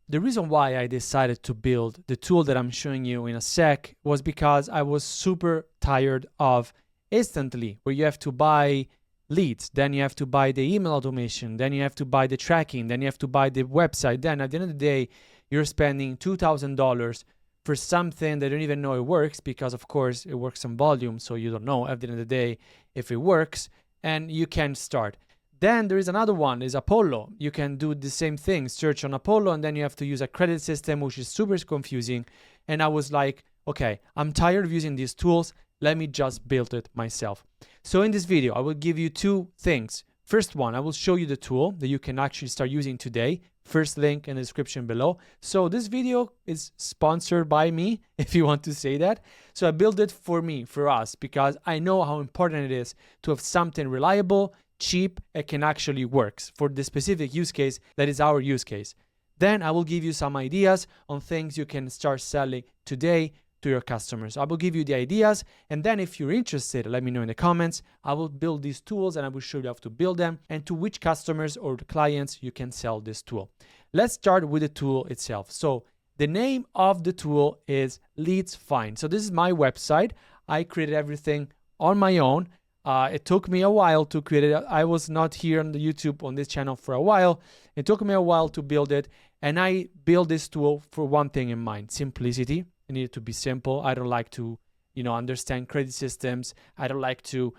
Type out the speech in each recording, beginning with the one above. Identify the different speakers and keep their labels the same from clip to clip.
Speaker 1: the reason why I decided to build the tool that I'm showing you in a sec was because I was super tired of instantly, where you have to buy leads, then you have to buy the email automation, then you have to buy the tracking, then you have to buy the website. Then at the end of the day, you're spending $2,000 for something that you don't even know it works, because of course it works on volume, so you don't know at the end of the day if it works, and you can start. Then there is another one, is Apollo. You can do the same thing, search on Apollo, and then you have to use a credit system, which is super confusing. And I was like, okay, I'm tired of using these tools. Let me just build it myself. So in this video, I will give you two things. First one, I will show you the tool that you can actually start using today. First link in the description below. So this video is sponsored by me, if you want to say that. So I built it for me, for us, because I know how important it is to have something reliable, cheap, and can actually works for the specific use case that is our use case. Then I will give you some ideas on things you can start selling today to your customers. I will give you the ideas, and then if you're interested, let me know in the comments. I will build these tools and I will show you how to build them and to which customers or clients you can sell this tool. Let's start with the tool itself. So the name of the tool is Leads Find. So this is my website. I created everything on my own. It took me a while to create it. I was not here on the YouTube on this channel for a while. It took me a while to build it, and I built this tool for one thing in mind: simplicity. It needed to be simple. I don't like to, understand credit systems. I don't like to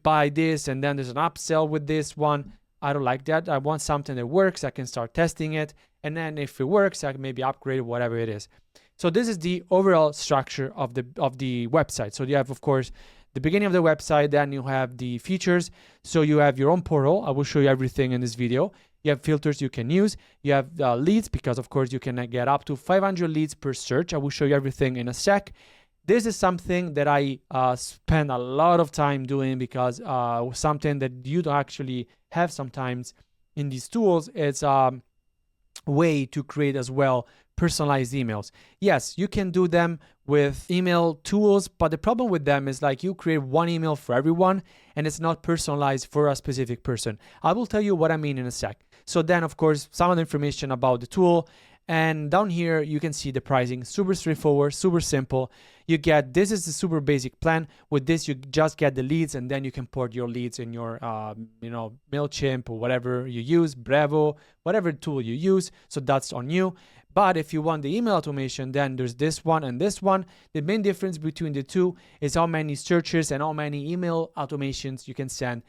Speaker 1: buy this and then there's an upsell with this one. I don't like that. I want something that works. I can start testing it, and then if it works, I can maybe upgrade whatever it is. So this is the overall structure of the website. So you have, of course, the beginning of the website, then you have the features. So you have your own portal. I will show you everything in this video. You have filters you can use. You have leads, because of course you can get up to 500 leads per search. I will show you everything in a sec. This is something that I spend a lot of time doing, because something that you don't actually have sometimes in these tools. It's a way to create as well personalized emails. Yes, you can do them with email tools, but the problem with them is like you create one email for everyone and it's not personalized for a specific person. I will tell you what I mean in a sec. So then, of course, some of the information about the tool. And down here, you can see the pricing, super straightforward, super simple. This is the super basic plan. With this, you just get the leads, and then you can port your leads in your, MailChimp or whatever you use, Brevo, whatever tool you use. So that's on you. But if you want the email automation, then there's this one and this one. The main difference between the two is how many searches and how many email automations you can send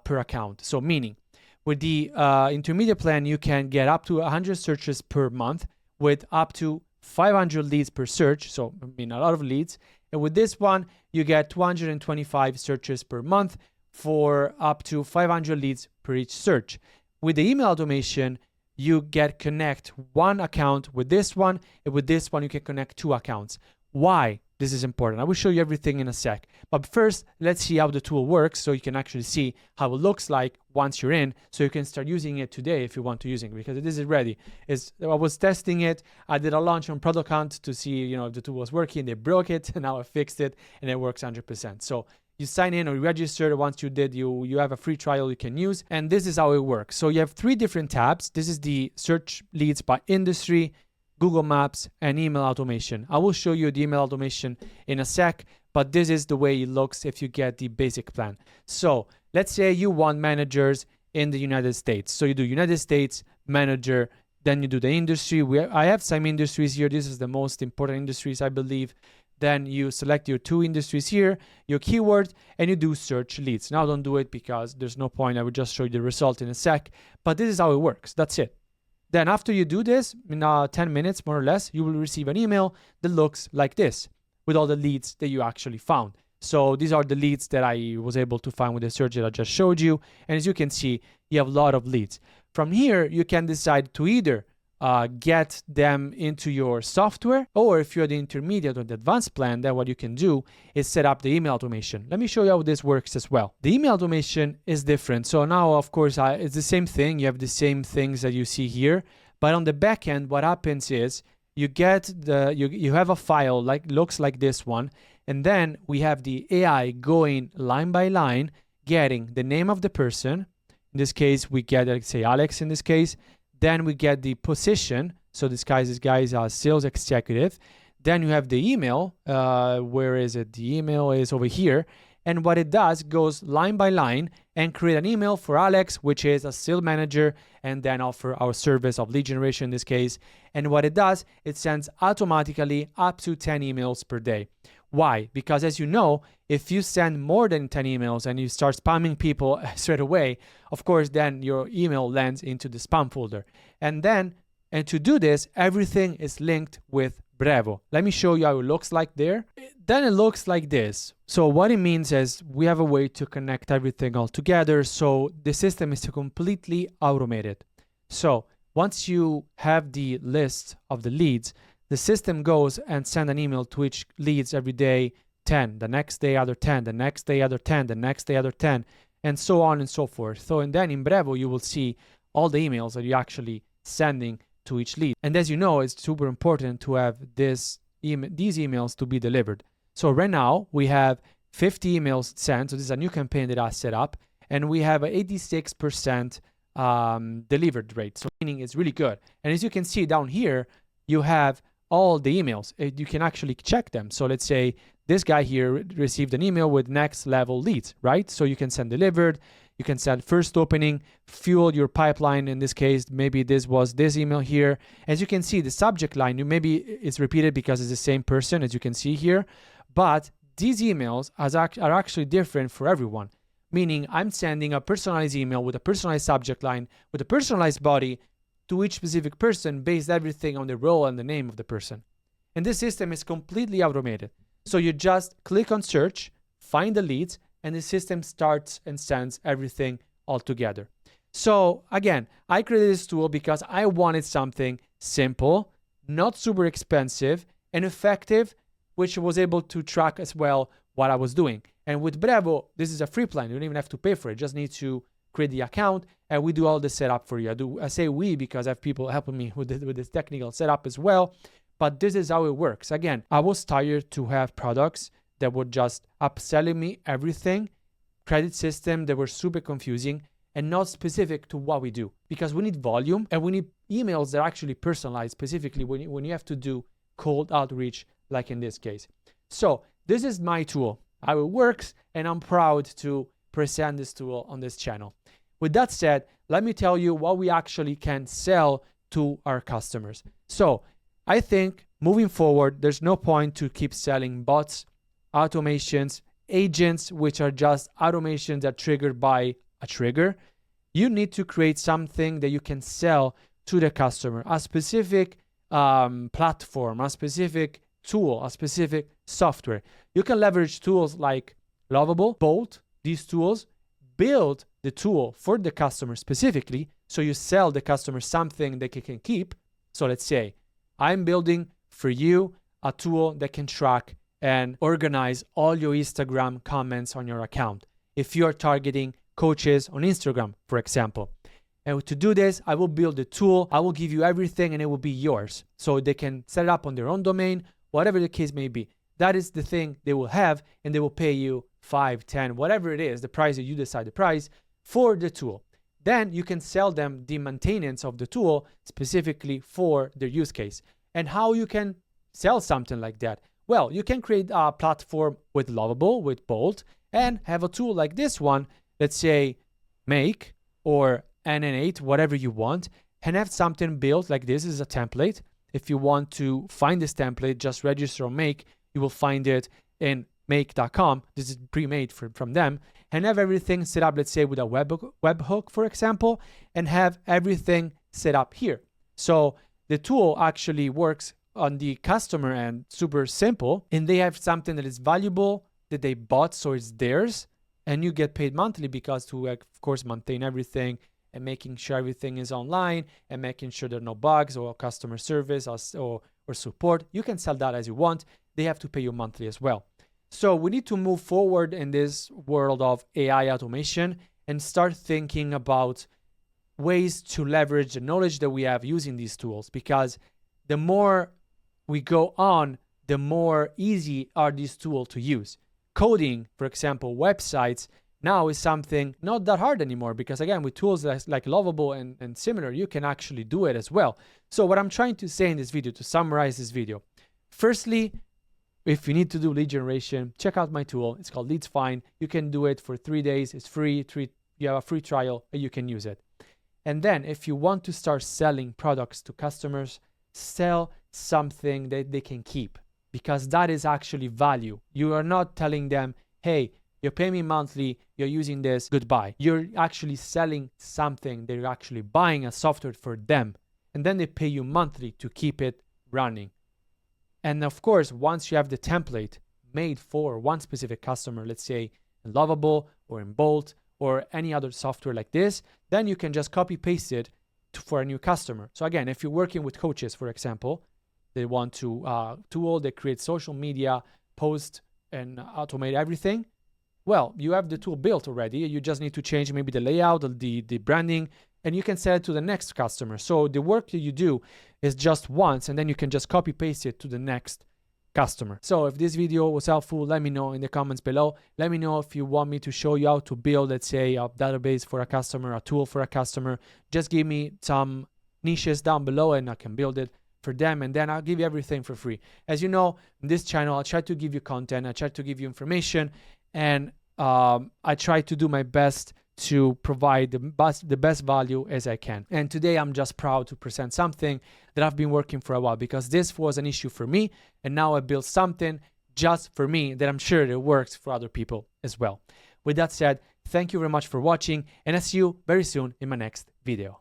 Speaker 1: per account. So meaning, with the intermediate plan, you can get up to 100 searches per month with up to 500 leads per search. So, a lot of leads. And with this one, you get 225 searches per month for up to 500 leads per each search. With the email automation, you connect one account with this one, and with this one, you can connect two accounts. Why? This is important. I will show you everything in a sec. But first, let's see how the tool works, so you can actually see how it looks like once you're in, so you can start using it today if you want to use it, because it is ready. I was testing it. I did a launch on Product Hunt to see, if the tool was working. They broke it, and now I fixed it, and it works 100%. So you sign in or you register. Once you did, you have a free trial you can use, and this is how it works. So you have three different tabs. This is the search leads by industry, Google Maps, and email automation. I will show you the email automation in a sec, but this is the way it looks if you get the basic plan. So let's say you want managers in the United States. So you do United States manager, then you do the industry. I have some industries here. This is the most important industries, I believe. Then you select your two industries here, your keyword, and you do search leads. Now don't do it because there's no point. I will just show you the result in a sec, but this is how it works. That's it. Then after you do this, in 10 minutes, more or less, you will receive an email that looks like this with all the leads that you actually found. So these are the leads that I was able to find with the search that I just showed you. And as you can see, you have a lot of leads. From here, you can decide to either get them into your software, or if you're the intermediate or the advanced plan, then what you can do is set up the email automation. Let me show you how this works as well. The email automation is different. So now, of course, it's the same thing. You have the same things that you see here, but on the back end, what happens is you get you have a file looks like this one, and then we have the AI going line by line, getting the name of the person. In this case, we get, let's say, Alex in this case. Then we get the position, So this guy is a sales executive. Then you have the email. Where is it? The email is over here. And what it does goes line by line and create an email for Alex, which is a sales manager, and then offer our service of lead generation in this case. And what it does, it sends automatically up to 10 emails per day. Why? Because as you know, if you send more than 10 emails and you start spamming people straight away, of course, then your email lands into the spam folder. And to do this, everything is linked with Brevo. Let me show you how it looks like there. Then it looks like this. So what it means is we have a way to connect everything all together. So the system is completely automated. So once you have the list of the leads, the system goes and send an email to each leads every day, 10, the next day other 10, the next day other 10, the next day other 10, and so on and so forth. So and then in Brevo, you will see all the emails that you're actually sending to each lead. And as you know, it's super important to have these emails to be delivered. So right now we have 50 emails sent. So this is a new campaign that I set up, and we have an 86% delivered rate. So meaning it's really good. And as you can see down here, you have all the emails. You can actually check them. So let's say this guy here received an email with next level leads, right? So you can send delivered. You can send first opening, fuel your pipeline. In this case, maybe this was this email here. As you can see, the subject line, maybe it's repeated because it's the same person, as you can see here. But these emails are actually different for everyone. Meaning I'm sending a personalized email with a personalized subject line, with a personalized body to each specific person based everything on the role and the name of the person. And this system is completely automated. So you just click on search, find the leads, and the system starts and sends everything all together. So again, I created this tool because I wanted something simple, not super expensive, and effective, which was able to track as well what I was doing. And with Brevo, this is a free plan. You don't even have to pay for it. You just need to create the account, and we do all the setup for you. I say we because I have people helping me with this technical setup as well. But this is how it works. Again, I was tired to have products that were just upselling me everything, credit system that were super confusing and not specific to what we do. Because we need volume and we need emails that are actually personalized, specifically when you have to do cold outreach, like in this case. So this is my tool, how it works, and I'm proud to present this tool on this channel. With that said, let me tell you what we actually can sell to our customers. So I think moving forward, there's no point to keep selling bots, automations, agents, which are just automations that are triggered by a trigger. You need to create something that you can sell to the customer, a specific platform, a specific tool, a specific software. You can leverage tools like Lovable, Bolt. These tools build the tool for the customer specifically, so you sell the customer something that they can keep. So let's say I'm building for you a tool that can track and organize all your Instagram comments on your account. If you're targeting coaches on Instagram, for example. And to do this, I will build a tool. I will give you everything and it will be yours. So they can set it up on their own domain, whatever the case may be. That is the thing they will have, and they will pay you 5, 10, whatever it is, the price that you decide the price for the tool. Then you can sell them the maintenance of the tool specifically for their use case. And how you can sell something like that? Well, you can create a platform with Lovable, with Bolt, and have a tool like this one, let's say Make or NN8, whatever you want, and have something built like this is a template. If you want to find this template, just register on Make. You will find it in make.com. This is pre-made from them, and have everything set up, let's say with a webhook, for example, and have everything set up here. So the tool actually works on the customer end, super simple, and they have something that is valuable that they bought, so it's theirs, and you get paid monthly because to, of course, maintain everything and making sure everything is online and making sure there are no bugs or customer service or support. You can sell that as you want. They have to pay you monthly as well. So we need to move forward in this world of AI automation and start thinking about ways to leverage the knowledge that we have using these tools, because the more we go on, the more easy are these tools to use. Coding, for example, websites now is something not that hard anymore, because again, with tools like Lovable and similar, you can actually do it as well. So what I'm trying to say in this video, to summarize this video, firstly, if you need to do lead generation, check out my tool. It's called Leads Find. You can do it for 3 days. It's free. You have a free trial and you can use it. And then if you want to start selling products to customers, sell something that they can keep, because that is actually value. You are not telling them, hey, you pay me monthly, you're using this, goodbye. You're actually selling something. They're actually buying a software for them, and then they pay you monthly to keep it running. And of course, once you have the template made for one specific customer, let's say in Lovable or in Bolt or any other software like this, then you can just copy paste it for a new customer. So again, if you're working with coaches, for example, they want to tool, they create social media, post and automate everything. Well, you have the tool built already. You just need to change maybe the layout, the branding, and you can sell it to the next customer. So the work that you do is just once, and then you can just copy paste it to the next customer. So if this video was helpful, let me know in the comments below. Let me know if you want me to show you how to build, let's say, a database for a customer, a tool for a customer. Just give me some niches down below and I can build it for them, and then I'll give you everything for free. As you know, in this channel, I try to give you content, I try to give you information, and I try to do my best to provide the best value as I can. And today I'm just proud to present something that I've been working for a while, because this was an issue for me, and now I built something just for me that I'm sure it works for other people as well. With that said, thank you very much for watching, and I'll see you very soon in my next video.